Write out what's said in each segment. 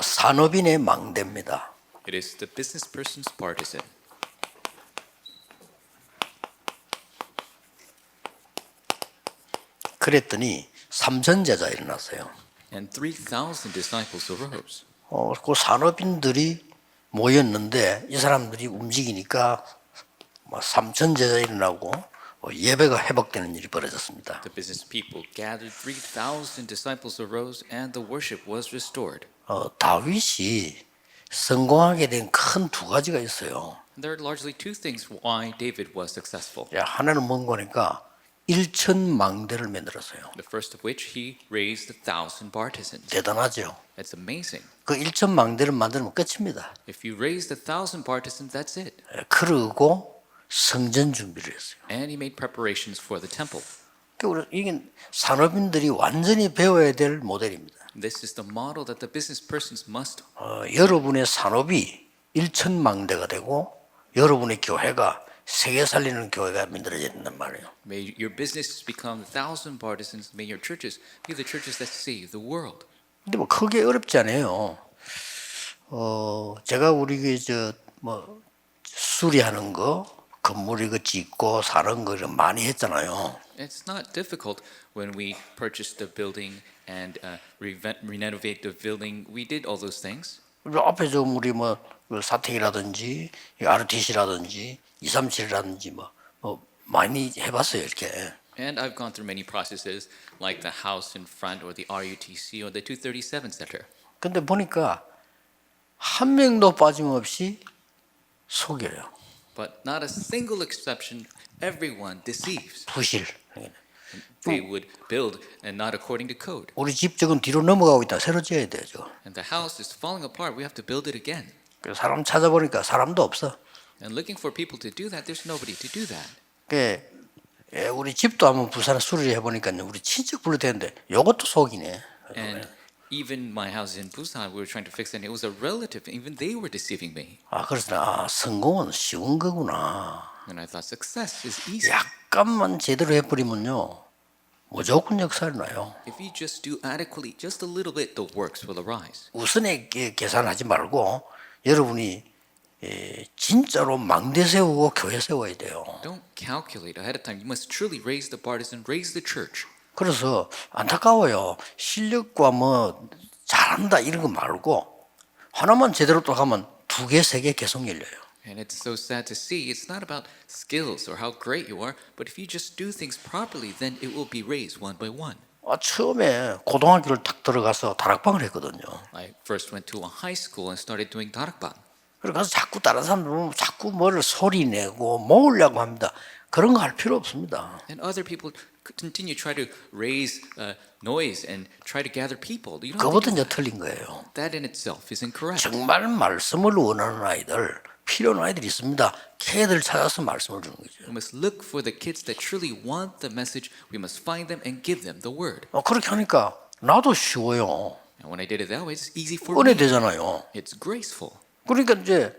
산업인의 망대입니다. It is the business person's partisan. 그랬더니 3천 제자 일어났어요. And 3,000 disciples arose. 그 산업인들이 모였는데 이 사람들이 움직이니까 3천 제자 일어나고 예배가 회복되는 일이 벌어졌습니다. The business people gathered, 3,000 disciples arose, and the worship was restored. 다윗이 성공하게 된 큰 두 가지가 있어요. There are largely two things why David was successful. 하나는 뭔 거니까 1천 망대를 만들었어요. The first of which he raised 1,000 partisans. 대단하죠. That's amazing. 그 1천 망대를 만들면 끝입니다. If you raised 1,000 partisans, that's it. 그러고 성전 준비를 했어요. And he made preparations for the temple. 이게 산업인들이 완전히 배워야 될 모델입니다. This is the model that the business persons must. 여러분의 산업이 1천 망대가 되고 여러분의 교회가 세계 살리는 교회가 만들어야 된단 말이에요. May your businesses become 1,000 partisans. May your churches be the churches that save the world. 근데 뭐 크게 어렵지 않아요. 제가 우리 수리하는 거, 건물 이거 짓고 사는 거 이런 많이 했잖아요. It's not difficult when we purchased the building and renovate the building. We did all those things. 앞에 좀 우리 사택이라든지 RUTC라든지 237이라든지 많이 해봤어요 이렇게. And I've gone through many processes like the house in front or the RUTC or the 237 center. 근데 보니까 한 명도 빠짐없이 속여요. But not a single exception. Everyone deceives. 부실. They would build and not according to code. 우리 집 저건 뒤로 넘어가고 있다. 새로 지어야 되죠. And the house is falling apart. We have to build it again. 사람 찾아보니까 사람도 없어. And looking for people to do that, there's nobody to do that. 우리 집도 한번 부산에 수리해 보니까 우리 친척 불러야 되는데 이것도 속이네. And even my house in Busan, we were trying to fix it. And it was a relative. Even they were deceiving me. 그래서 성공은 쉬운 거구나. And I thought success is easy. 약간만 제대로 해버리면요, 무조건 역사를 나요. If you just do adequately, just a little bit, the works will arise. 우선에 계산하지 말고 여러분이 진짜로 망대 세우고 교회 세워야 돼요. Don't calculate ahead of time. You must truly raise the partisan, raise the church. 그래서 안타까워요. 실력과 잘한다 이런 거 말고 하나만 제대로 또 하면 2개, 3개 계속 열려요. And it's so sad to see. It's not about skills or how great you are, but if you just do things properly, then it will be raised one by one. 처음에 고등학교를 딱 들어가서 다락방을 했거든요. I first went to a high school and started doing darakban. 그래서 자꾸 다른 사람들 보면 자꾸 뭐를 소리 내고 모으려고 합니다. 그런 거 할 필요 없습니다. And other people continue try to raise noise and try to gather people. You don't 그것도 이제 틀린 거예요. that in itself is incorrect. 정말 말씀을 원하는 아이들, 필요한 아이들이 있습니다. 걔들 찾아서 말씀을 주는 거죠. We must look for the kids that truly want the message. We must find them and give them the word. 그렇게 하니까 나도 쉬워요. And when I did it that way, it's easy for me. 은혜되잖아요. It's graceful. 그러니까 이제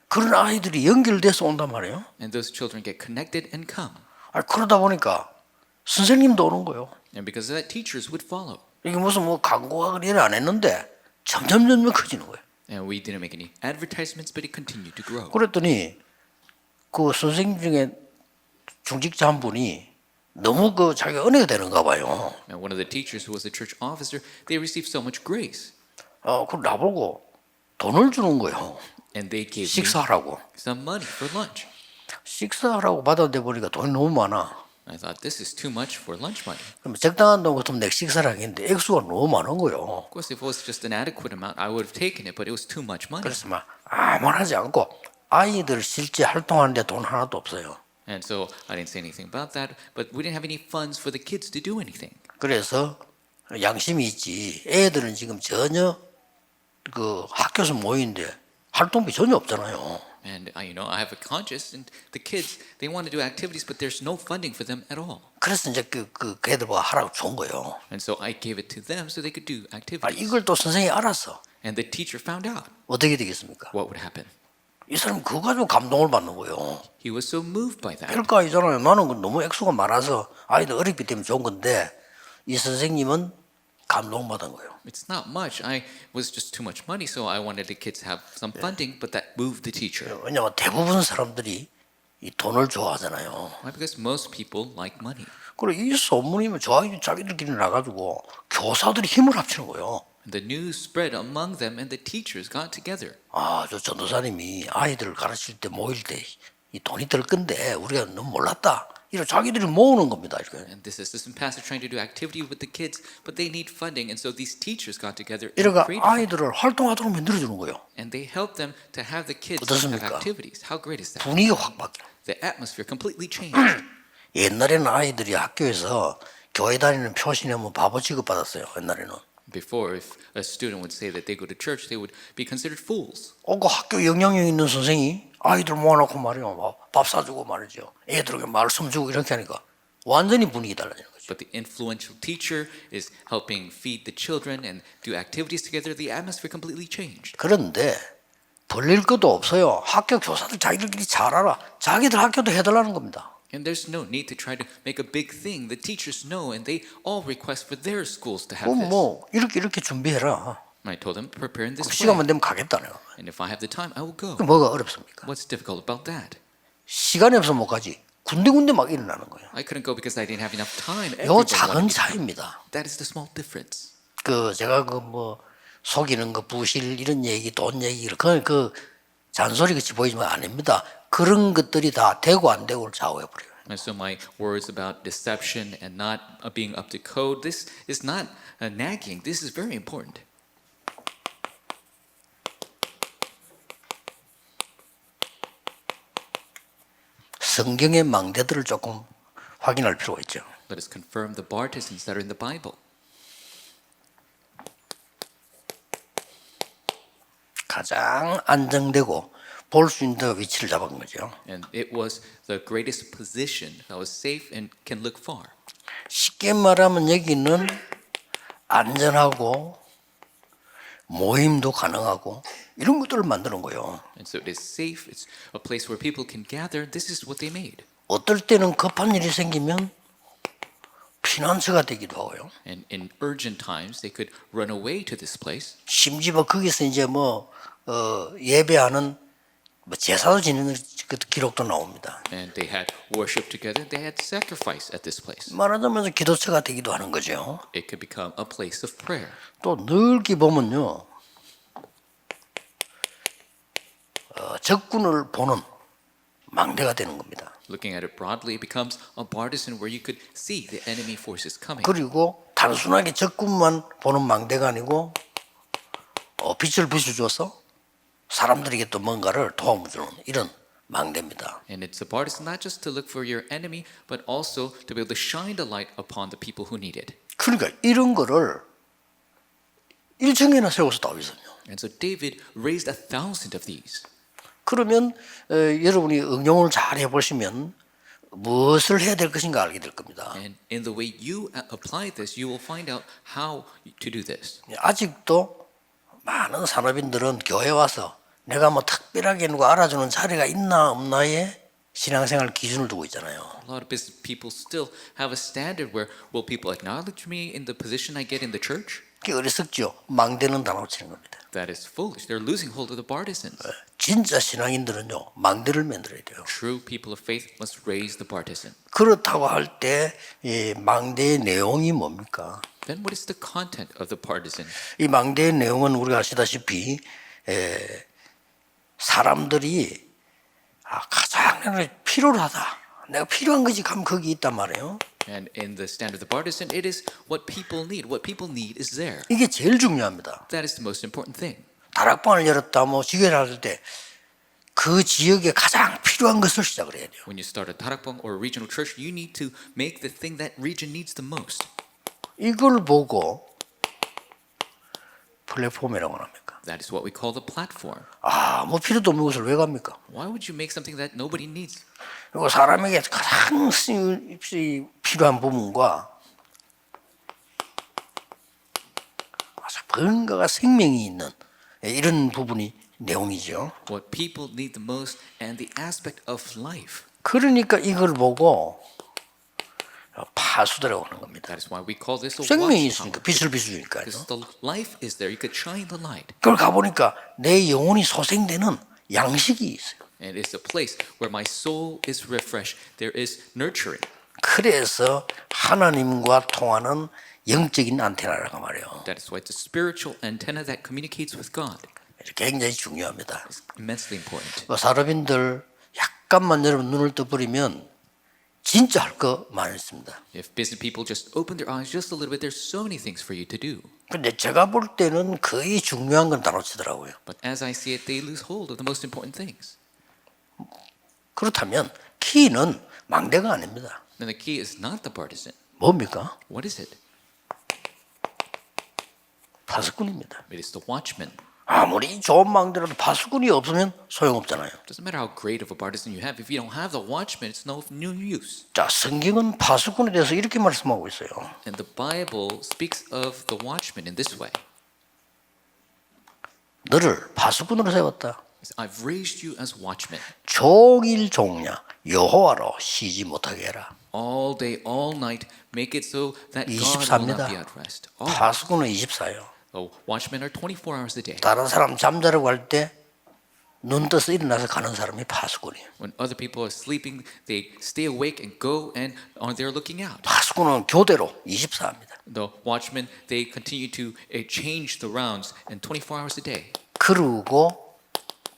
그런 아이들이 연결돼서 온단 말이에요. And those children get connected and come. 그러다 보니까 선생님도 오는 거예요. And because of that, teachers would follow. 이게 무슨 광고가 일 안 했는데 점점 커지는 거예요. And we didn't make any advertisements, but it continued to grow. 그랬더니 그 선생님 중에 중직자 한 분이 너무 자기가 은혜가 되는가 봐요. And one of the teachers who was a church officer, they received so much grace. 그걸 나보고 돈을 주는 거예요. And they gave me 식사하라고. some money for lunch. 식사하라고 받았는데 보니까 돈이 너무 많아. I thought this is too much for lunch money. 그럼 적당한 돈 같으면 내가 식사를 하겠는데 액수가 너무 많은 거예요. Of course, if it was just an adequate amount, I would have taken it, but it was too much money. 그래서 아무나 하지 않고 아이들 실제 활동하는데 돈 하나도 없어요. And so I didn't say anything about that, but we didn't have any funds for the kids to do anything. 그래서 양심이 있지. 애들은 지금 전혀 학교에서 모이는데 활동비 전혀 없잖아요. And I have a conscience, and the kids, they want to do activities, but there's no funding for them at all. 그래서 이제 걔들보고 하라고 준 거예요. And so I gave it to them so they could do activities. 이걸 또 선생님이 알았어. And the teacher found out. 어떻게 되겠습니까? What would happen? 이 사람 그거 가지고 감동을 받는 거예요. He was so moved by that. 별거 아니잖아요. 나는 너무 액수가 많아서 아이들 어렵기 때문에 좋은 건데 이 선생님은 감동받은 거예요. It's not much. I was just too much money, so I wanted the kids to have some funding, but that moved the teacher. 왜냐하면 대부분 사람들이 이 돈을 좋아하잖아요. Why? Because most people like money. 그리고 이 소문이면 자기들끼리 나가지고 교사들이 힘을 합치는 거예요. And the news spread among them, and the teachers got together. 저 전도사님이 아이들을 가르칠 때 모일 때 이 돈이 들 건데 우리가 너무 몰랐다. 이런 자기들이 모으는 겁니다. 이렇게. And this assistant pastor trying to do activity with the kids, but they need funding, and so these teachers got together and 이러니까 created. 아이들을 활동하도록 만들어주는 거예요. And they helped them to have the kids have 어떻습니까? activities. How great is that? 분위기가 확 바뀌어요. The atmosphere completely changed. 옛날에는 아이들이 학교에서 교회 다니는 표시내면 바보 취급받았어요. 옛날에는. Before, if a student would say that they go to church, they would be considered fools. 그 학교 영향력 있는 선생이 아이들 모아놓고 말이요. 밥 사주고 말이죠. 애들에게 말씀 주고 이렇게 하니까 완전히 분위기 달라지는 거죠. But the influential teacher is helping feed the children and do activities together. The atmosphere completely changed. 그런데 벌릴 것도 없어요. 학교 교사들 자기들끼리 잘 알아. 자기들 학교도 해달라는 겁니다. And there's no need to try to make a big thing. The teachers know, and they all request for their schools to have this. 이렇게 준비해라. And I told them, prepare in this way. 시간만 되면 가겠다네요. And if I have the time, I will go. 뭐가 어렵습니까? What's difficult about that? 시간이 없으면 못 가지. 군데군데 막 일어나는 거예요. I couldn't go because I didn't have enough time. 요 Everybody 작은 wanted me to. 차이입니다. That is the small difference. 제가 속이는 거 부실 이런 얘기 돈 얘기 그 잔소리 같이 보이지만 아닙니다. 그런 것들이 다 되고 안 되고를 좌우해 버려요. And so my words about deception and not being up to code, this is not nagging. This is very important. 성경의 망대들을 조금 확인할 필요가 있죠. Let us confirm the partisans that are in the Bible. 가장 안정되고 볼 수 있는 위치를 잡은 거죠. And it was the greatest position that was safe and can look far. 쉽게 말하면 여기는 안전하고 모임도 가능하고 이런 것들을 만드는 거예요. And so it is safe. It's a place where people can gather. This is what they made. 어떨 때는 급한 일이 생기면 피난처가 되기도 하고요. And in urgent times, they could run away to this place. 심지어 거기서 이제 예배하는 제사도 지내는 그 기록도 나옵니다. And they had worship together. They had sacrifice at this place. 말하자면 기도처가 되기도 하는 거죠. It could become a place of prayer. 또 넓게 보면요, 적군을 보는 망대가 되는 겁니다. Looking at it broadly, it becomes a partisan where you could see the enemy forces coming. 그리고 단순하게 적군만 보는 망대가 아니고 빛을 비춰줘서 사람들에게 또 뭔가를 도움을 주는 이런 망대입니다. And it's a partisan not just to look for your enemy, but also to be able to shine the light upon the people who need it. 그러니까 이런 거를 1층에나 세워서 다윗은요. And so David raised 1,000 of these. 그러면 여러분이 응용을 잘 해보시면 무엇을 해야 될 것인가 알게 될 겁니다. And in the way you apply this, you will find out how to do this. 아직도 많은 산업인들은 교회 와서 내가 특별하게 누가 알아주는 자리가 있나 없나에 신앙생활 기준을 두고 있잖아요. A lot of business people still have a standard where will people acknowledge me in the position I get in the church? 그게 어리석죠. 망대는 다 놓치는 겁니다. That is foolish. They're losing hold of the partisans. 진짜 신앙인들은요, 망대를 만들어야 돼요. True people of faith must raise the partisan. 그렇다고 할 때 이 망대의 내용이 뭡니까? Then what is the content of the partisan? 이 망대의 내용은 우리가 아시다시피 사람들이 가장 필요로 하다. 내가 필요한 것이 가면 거기 있단 말이에요. And in the stand of the partisan, it is what people need. What people need is there. 이게 제일 중요합니다. That is the most important thing. 다락방을 열었다, 지교회를 할 때 그 지역에 가장 필요한 것을 시작을 해야 돼요. When you start a darakbang or a regional church, you need to make the thing that region needs the most. 이걸 보고 플랫폼이라고 합니까? That is what we call the platform. 아무 필요도 없는 것을 왜 갑니까? Why would you make something that nobody needs? 그리고 사람에게 가장 필요한 부분과 뭔가가 생명이 있는 이런 부분이 내용이죠. What people need the most and the aspect of life. 그러니까 이걸 보고 파수대라고 하는 겁니다. That is why we call this a 생명이 watchtower. 있으니까 빛을 비춰주니까요. Because the life is there. You could shine the light. 그걸 가보니까 내 영혼이 소생되는 양식이 있어요. And it's a place where my soul is refreshed. There is nurturing. 그래서 하나님과 통하는 영적인 안테나라고 말이에요. That is why it's a spiritual antenna that communicates with God. 굉장히 중요합니다. It's immensely important. 산업인들 약간만 여러분 눈을 떠버리면 진짜 할 거 많습니다. If business people just open their eyes just a little bit, there's so many things for you to do. 근데 제가 볼 때는 거의 중요한 건 다 놓치더라고요. But as I see it, they lose hold of the most important things. 그렇다면 키는 망대가 아닙니다. Then the key is not the partisan. 뭡니까? What is it? 파수꾼입니다. It is the watchman. 아무리 좋은 망대라도 파수꾼이 없으면 소용없잖아요. Doesn't matter how great of a partisan you have. If you don't have the watchman, it's no use. 자, 성경은 파수꾼에 대해서 이렇게 말씀하고 있어요. And the Bible speaks of the watchman in this way. 너를 파수꾼으로 세웠다. I've raised you as watchmen. 종일 종냐 여호와로 쉬지 못하게 해라. All day, all night, make it so that God will not be 24입니다. at rest. 파수꾼은 24예요. The watchmen are 24 hours a day. 다른 사람 잠자려고 할 때 눈 떠서 일어나서 가는 사람이 파수꾼이에요. When other people are sleeping, they stay awake and go and they're looking out. 파수꾼은 교대로 24입니다. The watchmen, they continue to change the rounds and 24 hours a day. 그러고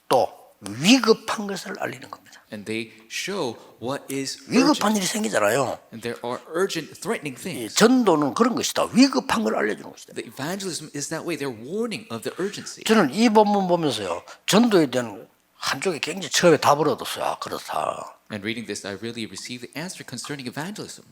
또 위급한 것을 알리는 겁니다. And they show what is 위급한 urgent. 일이 생기잖아요. And there are urgent, threatening things. 전도는 그런 것이다. 위급한 걸 알려주는 것이다. The evangelism is that way. They're warning of the urgency. 저는 이 본문 보면서요. 전도에 대한 한쪽에 굉장히 처음에 답을 얻었어요. 아, 그렇다. And reading this, I really received the answer concerning evangelism.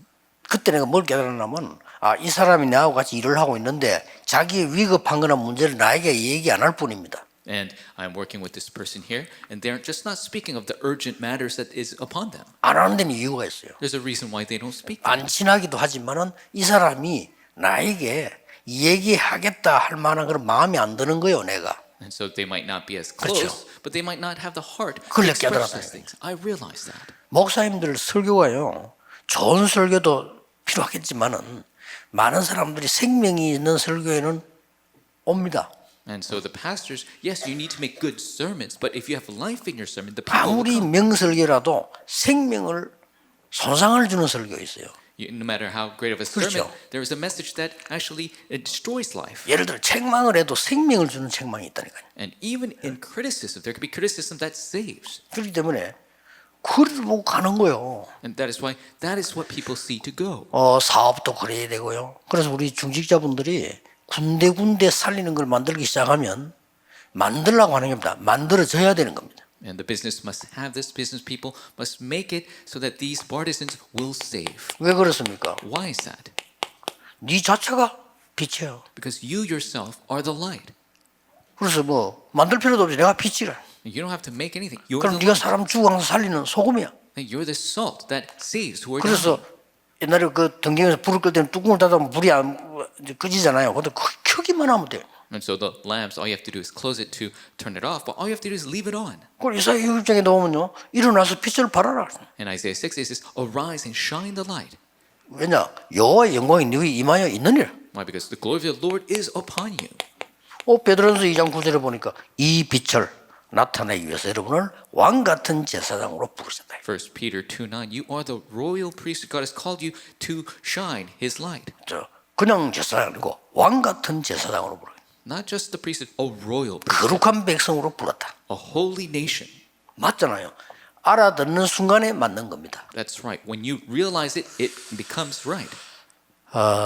그때 내가 뭘 깨달았냐면 이 사람이 나하고 같이 일을 하고 있는데 자기의 위급한 거나 문제를 나에게 얘기 안 할 뿐입니다. And I'm working with this person here, and they're just not speaking of the urgent matters that is upon them. 안 하는 데는 이유가 있어요. There's a reason why they don't speak. 안 친하기도 하지만은 이 사람이 나에게 얘기하겠다 할 만한 그런 마음이 안 드는 거예요, 내가. And so they might not be as close, 그렇죠. but they might not have the heart to 그걸 express 깨달았어요. those things. I realize that. 목사님들 설교가요. 좋은 설교도 필요하겠지만은 많은 사람들이 생명이 있는 설교에는 옵니다. And so the pastors, yes, you need to make good sermons, but if you have life in your sermon, the people will 아무리 come. 명설교라도 생명을 손상을 주는 설교 있어요. No matter how great of a sermon, 그렇죠. there is a message that actually destroys life. 예를 들어 책망을 해도 생명을 주는 책망이 있다니까요. And even in criticism, there could be criticism that saves. 그렇기 때문에 그를 보고 가는 거예요. And that is why that is what people see to go. 사업도 그래야 되고요. 그래서 우리 중직자분들이 군데군데 살리는 걸 만들기 시작하면 만들라고 하는 겁니다. 만들어져야 되는 겁니다. And the business must have this. Business people must make it so that these partisans will save. 왜 그렇습니까? Why is that? 네 자체가 빛이에요. Because you yourself are the light. 그래서 만들 필요도 없이 내가 빛이라. You don't have to make anything. You're 그럼 the 네가 light. 사람 죽어서 살리는 소금이야. And you're the salt that saves who are 그래서 dying. 옛날에 그 등경에서 불을 끌 때는 뚜껑을 닫으면 불이 안 끄지잖아요. 근데 켜기만 하면 돼요. And so the lamps, all you have to do is close it to turn it off, but all you have to do is leave it on. 그걸 이사야 6장에 나오면요. 일어나서 빛을 발하라. In Isaiah 6, it says, arise and shine the light. 왜냐? 여호와의 영광이 네 위에 임하여 있느니라. Why? Because the glory of the Lord is upon you. 베드로전서 2장 9절에 보니까 이 빛을 나타내기 위해서 여러분을 왕 같은 제사장으로 부르셨다. 1 Peter 2:9, you are the royal priest. God has called you to shine His light. 그냥 제사장이 아니고 왕 같은 제사장으로 부르. Not just the priesthood, a royal priest, 거룩한 백성으로 불렀다. a holy nation. 맞잖아요. 알아듣는 순간에 맞는 겁니다. That's right. When you realize it, it becomes right.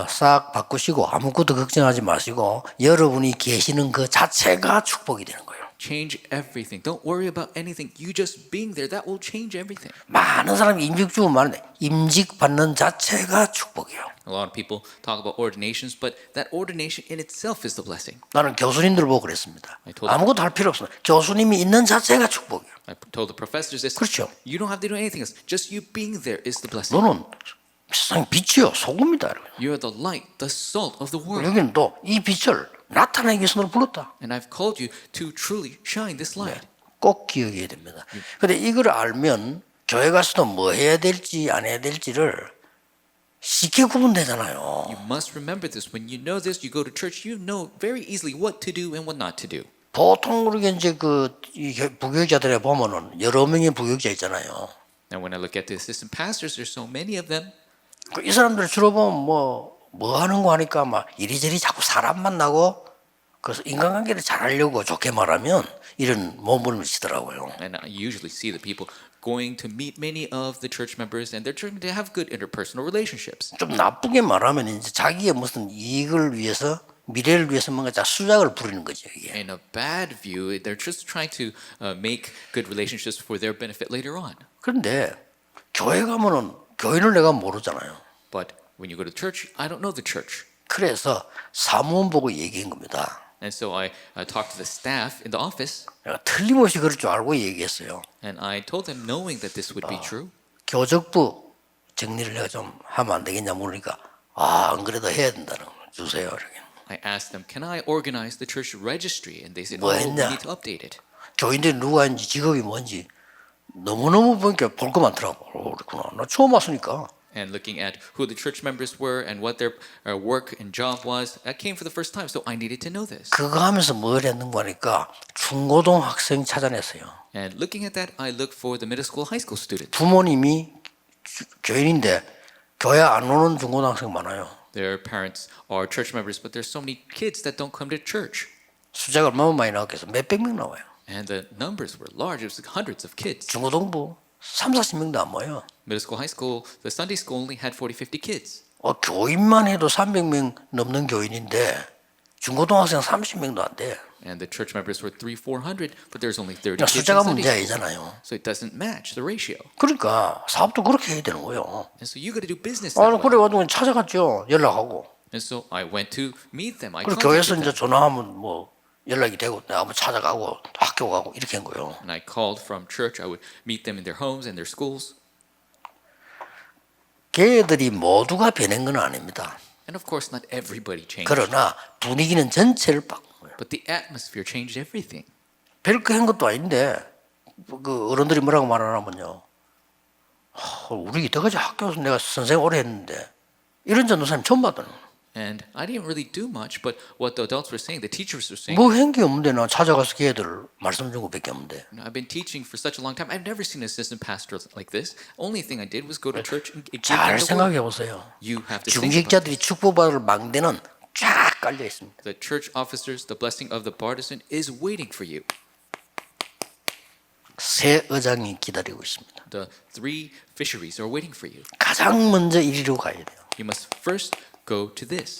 싹 바꾸시고 아무것도 걱정하지 마시고 여러분이 계시는 그 자체가 축복이 되는 거예요. Change everything. Don't worry about anything. You just being there, that will change everything. 많은 사람이 임직 주면 많은데 임직 받는 자체가 축복이에요. A lot of people talk about ordinations, but that ordination in itself is the blessing. 나는 교수님들 보고 그랬습니다. told 아무것도 할 필요 없어. 교수님이 있는 자체가 축복이에요. I told the professors this. 그렇죠. You don't have to do anything else. Just you being there is the blessing. 너는 세상 빛이요 소금이다. You are the light, the salt of the world. 여기는 또 이 빛을 나타내기 위해서 너를 불렀다. And I've called you to truly shine this light. 꼭 기억해야 됩니다. 그런데 이걸 알면 교회 가서도 뭐 해야 될지 안 해야 될지를 쉽게 구분되잖아요. You must remember this. When you know this, you go to church, you know very easily what to do and what not to do. 보통 우리가 이제 이 부교육자들에 보면은 여러 명의 부교육자 있잖아요. And when I look at the assistant pastors, there's so many of them. 이 사람들 주로 보면 뭐 하는 거 하니까 막 이리저리 자꾸 사람 만나고 그래서 인간관계를 잘하려고 좋게 말하면 이런 몸부림을 치더라고요. And I usually see the people going to meet many of the church members, and they're trying to have good interpersonal relationships. 좀 나쁘게 말하면 이제 자기의 무슨 이익을 위해서 미래를 위해서 뭔가 수작을 부리는 거죠 이게. In a bad view, they're just trying to make good relationships for their benefit later on. 그런데 교회 가면은 교인을 내가 모르잖아요. But when you go to church, I don't know the church. 그래서 사무원 보고 얘기한 겁니다. And so I talked to the staff in the office, 내가 틀림없이 그럴 줄 알고 얘기했어요. and I told them, knowing that this would be true, 교적부 정리를 내가 좀 하면 안 되겠냐 물으니까 안 그래도 해야 된다는 거 주세요. 이렇게. I asked them, can I organize the church registry? And they said, 뭐 oh, we 했냐? need to update it. 교인들이 누가 있는지 직업이 뭔지 너무너무 보니까 볼 거 많더라고. 그렇구나. 나 처음 왔으니까. And looking at who the church members were and what their work and job was, I came for the first time, so I needed to know this. 그거 하면서 뭘 했는가 하니까 중고등학생 찾아냈어요. And looking at that, I looked for the middle school, high school students. 부모님이 교인인데 교회 안 오는 중고등학생 많아요. Their parents are church members, but there's so many kids that don't come to church. 숫자가 얼마나 많이 나왔겠어. 몇백 명 나와요. And the numbers were large. It was like hundreds of kids. 중고등부 30-40명도 안 모여. Middle school, high school, the Sunday school only had 40, 50 kids. 교인만 해도 300명 넘는 교인인데 중고등학생 30명도 안 돼. And the church members were 300, 400, but there's only 30 그러니까 kids in 숫자가 Sunday 문제 school. 아니잖아요. So it doesn't match the ratio. 그러니까 사업도 그렇게 해야 되는 거예요. And so you got to do business that way. 그래 가지고 찾아갔죠. 연락하고. And so I went to meet them. I 그리고 contacted 교회에서 them. 이제 전화하면 뭐 연락이 되고 내가 한번 찾아가고 학교 가고 이렇게 한 거예요. And I called from church. I would meet them in their homes and their schools. 걔들이 모두가 변한 건 아닙니다. And of course, not everybody changed. 그러나 분위기는 전체를 바꾼 거예요. But the atmosphere changed everything. 별거 한 것도 아닌데 그 어른들이 뭐라고 말하냐면요. 우리 이때까지 학교에서 내가 선생 오래 했는데 이런 전도사님 처음 봤다는 거예요. And I didn't really do much, but what the adults were saying, the teachers were saying, 뭐 한 게 없는데 나 찾아가서 걔들 말씀 준 거밖에 없는데. I've been teaching for such a long time. I've never seen an assistant pastor like this. Only thing I did was go to church and give 잘 them the 생각해 word. 보세요. You have to think about 중직자들이 축복받을 망대는 쫙 깔려 있습니다. the church officers. The blessing of the partisan is waiting for you. 새 의장이 기다리고 있습니다. The 3 fisheries are waiting for you. 가장 먼저 이리로 가야 돼요. You must first go to this,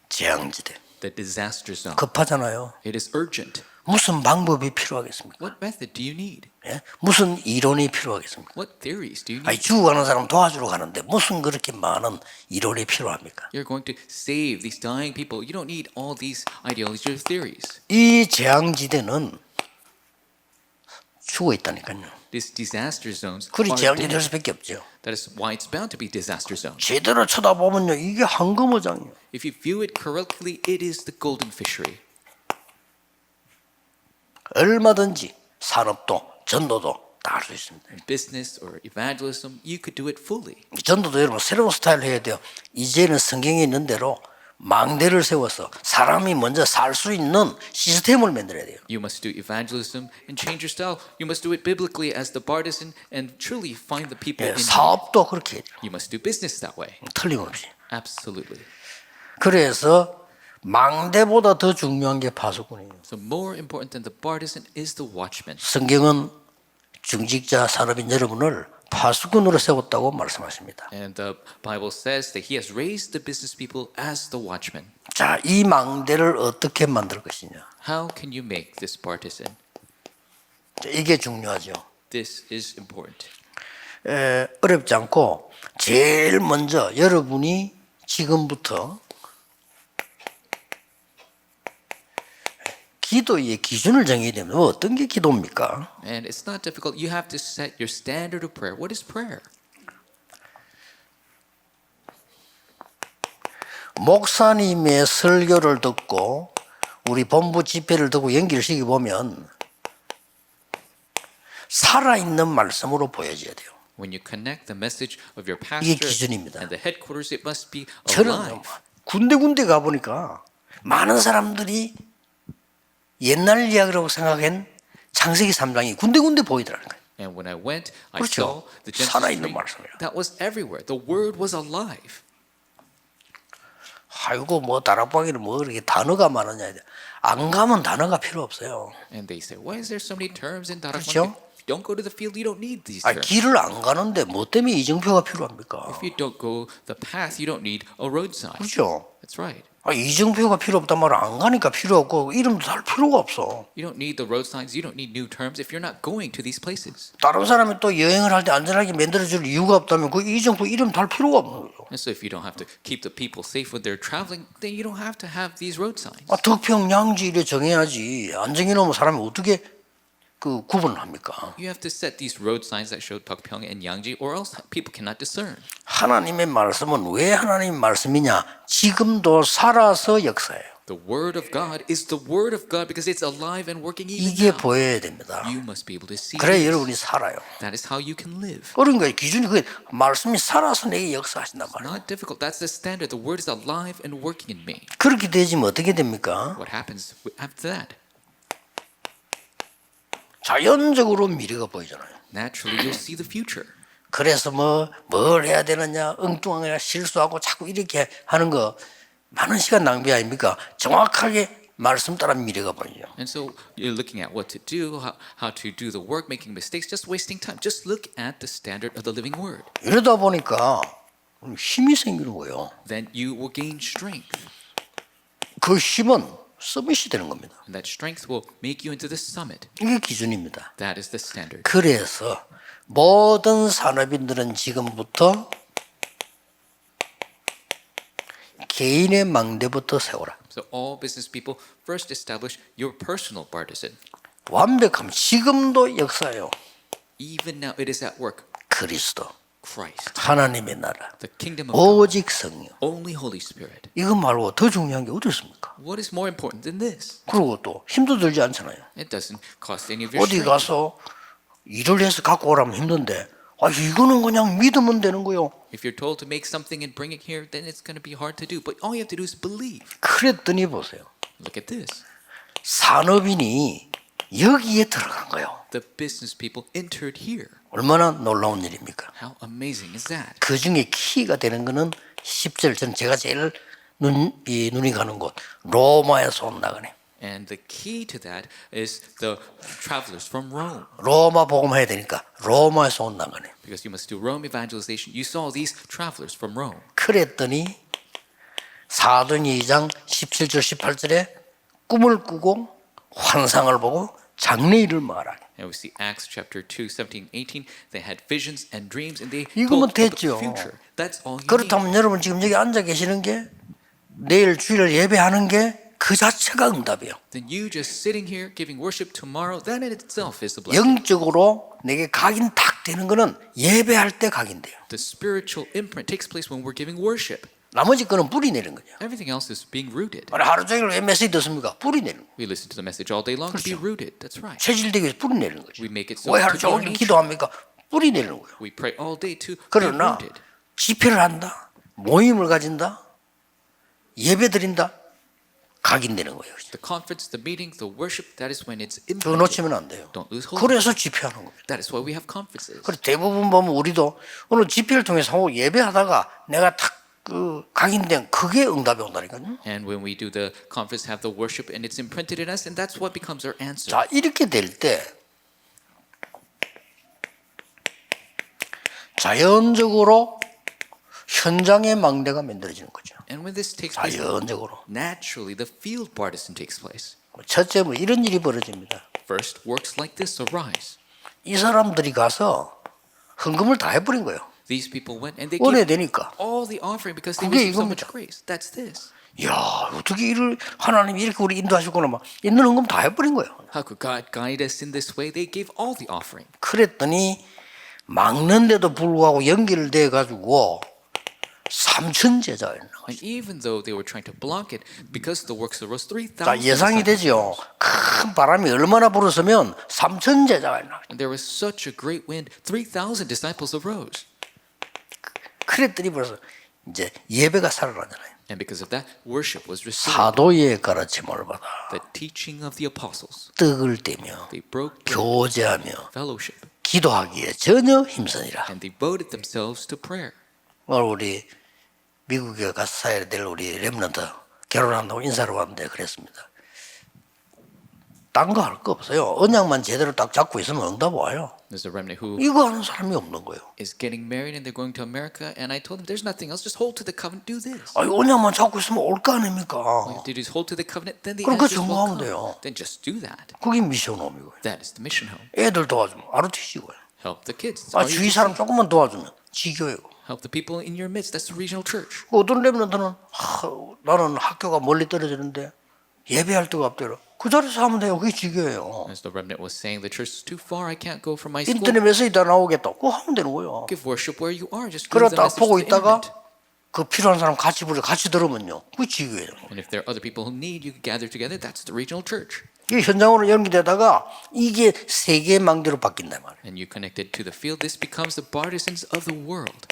재앙지대. the disaster zone. 급하잖아요. It is urgent. 무슨 방법이 필요하겠습니까? What method do you need? 예? 무슨 이론이 필요하겠습니까? What theories do you 아니 need? 죽어가는 사람 도와주러 가는데 무슨 그렇게 많은 이론이 필요합니까? You're going to save these dying people. You don't need all these ideologies or theories. 이 재앙지대는 죽어 있다니까요. These disaster zones 그리 are 재앙지대 될 dead. 수밖에 없죠. That is why it's bound to be disaster zone. 제대로 쳐다보면요 이게 황금어장이에요. If you view it correctly, it is the golden fishery. 얼마든지 산업도 전도도 다 할 수 있습니다. In business or evangelism, you could do it fully. 전도도 여러분 새로운 스타일을 해야 돼요. 이제는 성경에 있는 대로 망대를 세워서 사람이 먼저 살 수 있는 시스템을 만들어야 돼요. You must do evangelism and change your style. You must do it biblically as the partisan and truly find the people 예, in need. 사업도 그렇게 해야 돼요. You must do business that way. 틀림없이. Absolutely. 그래서 망대보다 더 중요한 게 파수꾼이에요. So more important than the partisan is the watchman. 성경은 중직자 산업인 여러분을 파수꾼으로 세웠다고 말씀하십니다. And the Bible says that he has raised the business people as the watchmen. 자, 이 망대를 어떻게 만들 것이냐? How can you make this partisan? 이게 중요하죠. This is important. 어렵지 않고 제일 먼저 여러분이 지금부터 기도의 기준을 정해야 됩니다. 어떤 게 기도입니까? And it's not difficult. You have to set your standard of prayer. What is prayer? 목사님의 설교를 듣고 우리 본부 집회를 듣고 연결시켜 보면 살아있는 말씀으로 보여져야 돼요. When you connect the message of your 이게 pastor 기준입니다. and the headquarters, it must be 저는 alive. 군데 가보니까 많은 사람들이 옛날 이야기라고 생각한 창세기 3장이 군데 보이더라는 거예요. And when I went, I 그렇죠. saw the Genesis 살아있는 3 말씀이에요. that was everywhere. The word was alive. 아이고 뭐 다락방에는 뭐 이렇게 단어가 많으냐. 안 가면 단어가 필요 없어요. And they say, why is there so many terms in Darak? 그렇죠? If you don't go to the field, you don't need these 아니, terms. 길을 안 가는데 뭐 때문에 이정표가 필요합니까? If you don't go the path, you don't need a road sign. 그렇죠. That's right. 이정표가 필요 없단 말은 안 가니까 필요 없고 이름도 달 필요가 없어. You don't need the road signs. You don't need new terms if you're not going to these places. 다른 사람이 또 여행을 할 때 안전하게 만들어줄 이유가 없다면 그 이정표 이름 달 필요가 없는 거죠. And so if you don't have to keep the people safe when they're traveling, then you don't have to have these road signs. 덕평 양지 이래 정해야지. 안 정해놓으면 사람이 어떻게 그 구분을 합니까? You have to set these road signs that show Deokpyeong and Yangji, or else people cannot discern. 하나님의 말씀은 왜 하나님의 말씀이냐? 지금도 살아서 역사예요. The word of God is the word of God because it's alive and working even 이게 now. 보여야 됩니다. You must be able to see 그래야 this. 여러분이 살아요. That is how you can live. 그러니까 기준이 그 말씀이 살아서 내게 역사하신단 말이에요. Not difficult. That's the standard. The word is alive and working in me. 그렇게 되지면 어떻게 됩니까? What happens after that? 자연적으로 미래가 보이잖아요. Naturally, you'll see the future. 그래서 뭘 해야 되느냐, 엉뚱하게 실수하고 자꾸 이렇게 하는 거 많은 시간 낭비 아닙니까? 정확하게 말씀 따라 미래가 보이죠. And so you're looking at what to do, how to do the work, making mistakes, just wasting time. Just look at the standard of the living word. 이러다 보니까 힘이 생기는 거예요. Then you will gain strength. 그 힘은 서밋이 되는 겁니다. And that strength will make you into the summit. 이게 기준입니다. That is the standard. 그래서 모든 산업인들은 지금부터 개인의 망대부터 세워라. So all business people first establish your personal partisan. 완벽함. 지금도 역사예요. Even now it is at work. 그리스도, Christ, 하나님의 나라, the kingdom of God, 오직 성령. only Holy Spirit. 이거 말고 더 중요한 게 어디 있습니까? What is more important than this? 그리고 또 힘도 들지 않잖아요. It doesn't cost any of your 어디 strength. 가서 일을 해서 갖고 오라면 힘든데 이거는 그냥 믿으면 되는 거요. If you're told to make something and bring it here, then it's going to be hard to do. But all you have to do is believe. 그랬더니 보세요. Look at this. 산업인이 여기에 들어간 거예요. The business people entered here. 얼마나 놀라운 일입니까? How amazing is that? 그 중에 키가 되는 거는 10절 전 제가 제일 눈이 가는 곳 로마에서 온 나그네. And the key to that is the travelers from Rome. 로마 복음해야 되니까 로마에서 온 나그네. Because you must do Rome evangelization. You saw these travelers from Rome. 그랬더니 사도행 2장 17절 18절에 꿈을 꾸고 환상을 보고 장래일을 말하게. And we see Acts chapter 2, 17, 18. They had visions and dreams and they 이거면 told about 됐죠. the future. That's all you need. 그렇다면 여러분 지금 여기 앉아 계시는 게 내일 주일 예배하는 게 그 자체가 응답이에요. Then you just sitting here giving worship tomorrow, that in itself is the blessing. 영적으로 내게 각인 딱 되는 거는 예배할 때 각인돼요. The spiritual imprint takes place when we're giving worship. 나머지 거는 뿌리 내는 거죠. Everything else is being rooted. 하루 종일 왜 메시지 듣습니까? 뿌리 내는 거예요. We listen to the message all day long to be rooted. That's right. 체질되기 위해서 뿌리 내는 거죠. We make it so 왜 하루 to grow 종일 nature. 기도합니까? 뿌리 내는 거예요. We pray all day to be 그러나 rooted. 집회를 한다, 모임을 가진다, 예배 드린다, 각인되는 거예요. The conference, the meeting, the worship, that is when it's 그거 imprinted. 놓치면 안 돼요. Don't lose hope. 그래서 집회하는 겁니다. That is why we have conferences. 그래서 대부분 보면 우리도 오늘 집회를 통해서 예배하다가 내가 딱 각인된 그게 응답이 온다니까요. And when we do the conference, have the worship, and it's imprinted in us, and that's what becomes our answer. 자, 이렇게 될 때 자연적으로 현장의 망대가 만들어지는 거죠. And when this takes place, 자연적으로. naturally the field partisan takes place. 첫째 이런 일이 벌어집니다. First, works like this arise. 이 사람들이 가서 헌금을 다 해버린 거예요. These people went and they 은혜 gave 되니까. all the offering because they 그게 received so much 이겁니다. grace. That's this. 야, 어떻게 이를 하나님이 이렇게 우리 인도하셨구나 막 있는 헌금 다 해버린 거예요. How could God guide us in this way? They gave all the offering. 그랬더니 막는데도 불구하고 연결을 돼 가지고 3천 제자였나. And even though they were trying to block it, because the works arose, 자, 3,000 예상이 disciples. 되죠. 큰 큰 바람이 얼마나 불었으면 3천 제자가 있나. And there was such a great wind, 3,000 disciples arose. 그랬더니 벌써 이제 예배가 살아나잖아요. And because of that, worship was restored. 사도의 가르침을 받아 The teaching of the apostles. 떡을 떼며 They broke bread, 교제하며 fellowship, 기도하기에 전혀 힘쓰니라. and devoted themselves to prayer. 오늘 우리 미국에 가서 사야 될 우리 렘넌트 결혼한다고 인사를 왔는데 그랬습니다. 딴 거 할 거 없어요. 언약만 제대로 딱 잡고 있으면 응답 와요. There's a remnant who 이거 하는 사람이 없는 거예요. is getting married and they're going to America, and I told them there's nothing else. Just hold to the covenant. Do this. 아니, 언약만 잡고 있으면 올 거 아닙니까? If they just hold to the covenant, then the 그럼 그 answers will 전무하면 come. 돼요. Then just do that. 그게 미션 홈이고요. That is the mission home. 애들 도와주면 RUTC고요. Help the kids. It's 아, 주위 사람 RUTC. 조금만 도와주면 지교회고. Help the people in your midst. That's the regional church. 어떤 렘넌트는 나는 학교가 멀리 떨어지는데 예배할 데가 없대요. 그 자리에서 하면 돼요. 그게 지교예요. As the remnant was saying, the church is too far. I can't go from my school. 인터넷 메시지 다 나오겠다. 그거 하면 되는 거예요. Give worship where you are. Just give 그러다 the 딱 message 보고 to the 있다가 internet. 그 필요한 사람 같이 부르 같이 들으면요. 그게 지교예요. And if there are other people who need, you can gather together. That's the regional church. 이게 현장으로 연기되다가 이게 세계 망대로 바뀐단 말이에요. And you connect it to the field. This becomes the partisans of the world.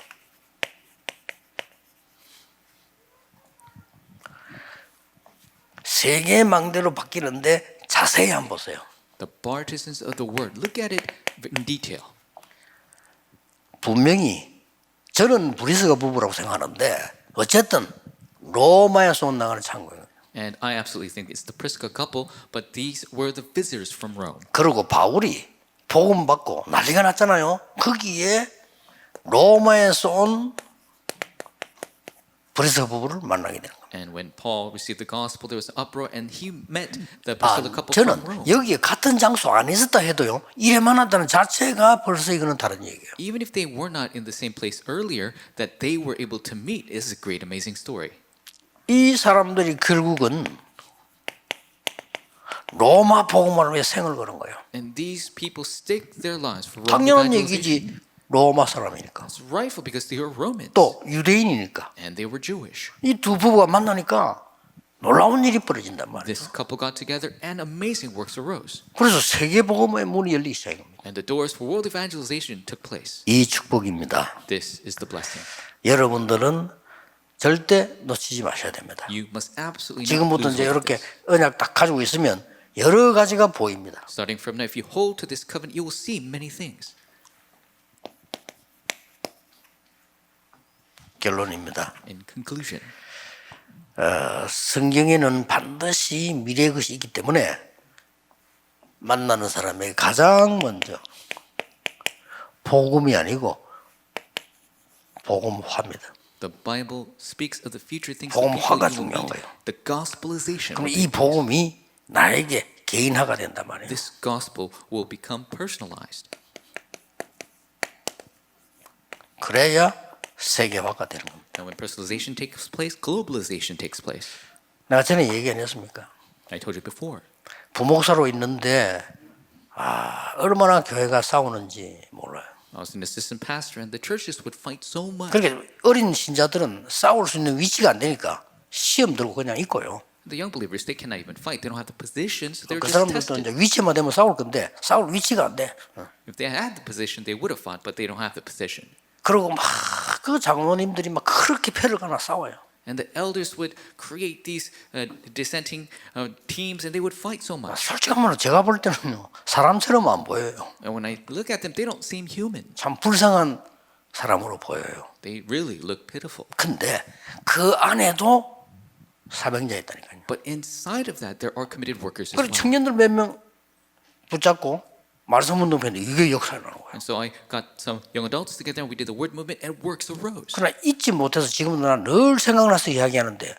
세계 망대로 바뀌는데 자세히 한번 보세요. The partisans of the word. Look at it in detail. 분명히 저는 브리스가 부부라고 생각하는데 어쨌든 로마에서 온 나가는 창고예요. And I absolutely think it's the Prisca couple, but these were the visitors from Rome. 그리고 바울이 복음 받고 난리가 났잖아요. 거기에 로마에서 온 브리스가 부부를 만나게 되는 겁니다. And when Paul received the gospel, there was an uproar, and he met the 아, Priscilla couple from 저는 Rome. 여기에 같은 장소 안 있었다 해도요. 이래 만났다는 자체가 벌써 이거는 다른 얘기예요. Even if they were not in the same place earlier, that they were able to meet is a great, amazing story. 이 사람들이 결국은 로마 복음을 위해 생을 거는 거예요. And these people stake their lives for Rome 당연한 evangelization. 얘기지. 로마 사람이니까. It's rightful because they were Romans. 또 유대인이니까. And they were Jewish. 이 두 부부가 만나니까 놀라운 일이 벌어진단 말이에요. This couple got together and amazing works arose. 그래서 세계복음의 문이 열리기 시작합니다. And the doors for world evangelization took place. 이 축복입니다. This is the blessing. 여러분들은 절대 놓치지 마셔야 됩니다. You must absolutely not 지금부터 lose 이제 hold of 이렇게 this. 언약 딱 가지고 있으면 여러 가지가 보입니다. Starting from now, if you hold to this covenant, you will see many things. 결론입니다. In conclusion, 성경에는 반드시 미래의 것이 있기 때문에 만나는 사람에게 가장 먼저 복음이 아니고 복음화입니다. the Bible speaks of the future things 복음화가 that people 중요한 will 거예요. meet. The gospelization. 그럼 of 이 it. 복음이 나에게 개인화가 된단 말이에요. This gospel will become personalized. 그래야 세계화가 되는 겁니다. And when personalization takes place, globalization takes place. 내가 전에 얘기 안 했습니까? I told you before. 부목사로 있는데 얼마나 교회가 싸우는지 몰라요. I was an assistant pastor, and the churches would fight so much. 그렇게 어린 신자들은 싸울 수 있는 위치가 안 되니까 시험 들고 그냥 있고요. The young believers, they cannot even fight. They don't have the position, so they're 그 just 사람들도 tested. 이제 위치만 되면 싸울 건데 싸울 위치가 안 돼. If they had the position, they would have fought, but they don't have the position. 그리고 막 그 장로님들이 막 그렇게 패를 가나 싸워요. And the elders would create these dissenting teams, and they would fight so much. 솔직한 말로 제가 볼 때는요 사람처럼 안 보여요. And when I look at them, they don't seem human. 참 불쌍한 사람으로 보여요. They really look pitiful. 근데 그 안에도 사명자 있다니까요. But inside of that, there are committed workers as 그리고 well. 청년들 몇 명 붙잡고 말씀 운동했는데 이게 역사에 나는 거예요. And so I got some young adults together, and we did the word movement, and works arose. 그러나 잊지 못해서 지금도 난 늘 생각나서 이야기하는데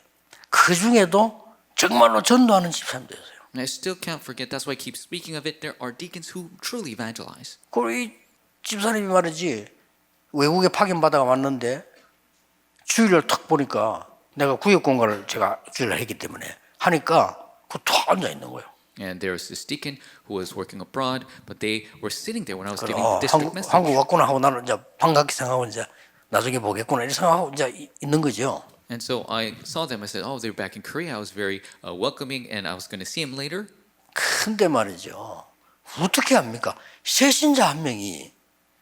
그 중에도 정말로 전도하는 집사님들이었어요. And I still can't forget. That's why I keep speaking of it. There are deacons who truly evangelize. 그리고 이 집사님이 말이지 외국에 파견받아가 왔는데 주일날 탁 보니까 내가 구역 공간을 제가 주일날 했기 때문에 하니까 툭 앉아 있는 거예요. And there was this deacon who was working abroad, but they were sitting there when I was giving the district message. 한국 왔구나 하고 나는 이제 반갑게 생각하고 이제 나중에 보겠구나 이렇게 생각하고 이제 있는 거죠. And so I saw them. I said, "Oh, they're back in Korea." I was very welcoming, and I was going to see him later. 근데 말이죠. 어떻게 합니까? 새신자 한 명이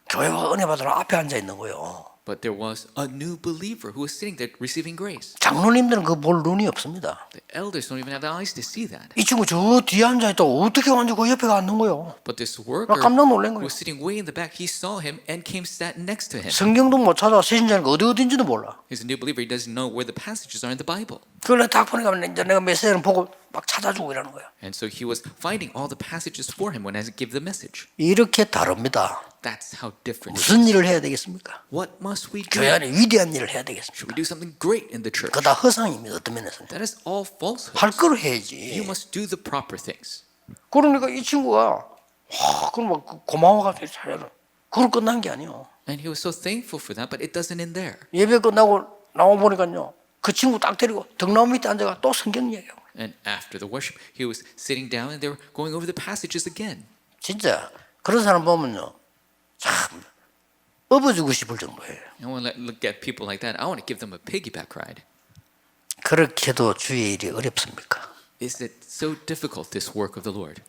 교회와 은혜 받으러 앞에 앉아 있는 거예요. But there was a new believer who was sitting there receiving grace. 장로님들은 그 볼 눈이 없습니다. The elders don't even have the eyes to see that. 이 친구 저 뒤에 앉아 있다고 어떻게 완전 그 옆에 앉는 거예요? But this worker 깜짝 놀란 who 거예요. was sitting way in the back, he saw him and came sat next to him. 성경도 못 찾아 새신자니까 어딘지도 몰라. He's a new believer. He doesn't know where the passages are in the Bible. 그걸 딱 보니까 이제 내가 메시지를 보고 막 찾아주고 이러는 거예요. And so he was finding all the passages for him when I give the message. 이렇게 다릅니다. That's how different. 무슨 일을 해야 되겠습니까? What must we do? 교회 안에 위대한 일을 해야 되겠습니다. Should we do something great in the church? 그거 다 허상입니다. 어떤 면에서는. That is all falsehood. 할 걸 You 해야지. must do the proper things. 그러니까 이 친구가 그럼 막 고마워가지고 잘해라. 그걸 끝난 게 아니에요. And he was so thankful for that, but it doesn't end there. 예배 끝나고 나와 보니까요. 그 친구 딱 데리고 등나무 밑에 앉아가 또 성경 얘기하고. And after the worship, he was sitting down and they were going over the passages again. 진짜 그런 사람 보면요. 참 업어주고 싶을 정도예요. And when I look at people like that, I want to give them a piggyback ride. 그렇게도 주의 일이 어렵습니까? Is it so difficult, this work of the Lord?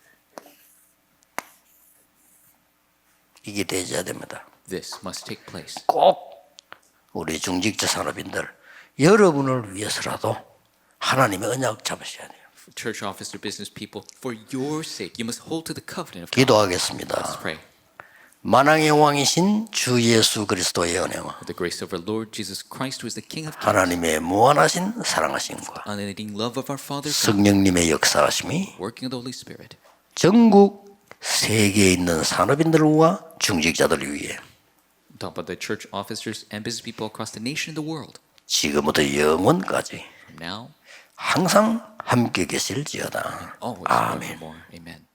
이게 되어야 됩니다. This must take place. 꼭 우리 중직자 산업인들 여러분을 위해서라도 하나님의 언약 잡으셔야 돼요. Church officer, business people, for your sake, you must hold to the covenant of God. Let's 기도하겠습니다. pray. 만왕의 왕이신 주 예수 그리스도의 은혜와 With the grace of our Lord Jesus Christ, who is the King of Kings, 하나님의 무한하신 사랑하심과 unending love of our Father, God, 성령님의 역사하심이 working of the Holy Spirit, 전국 세계에 있는 산업인들과 중직자들을 위해 talk about the church officers and business people across the nation and the world, 지금부터 영원까지 from now, 항상 함께 계실지어다. always, 아멘. forevermore. Amen.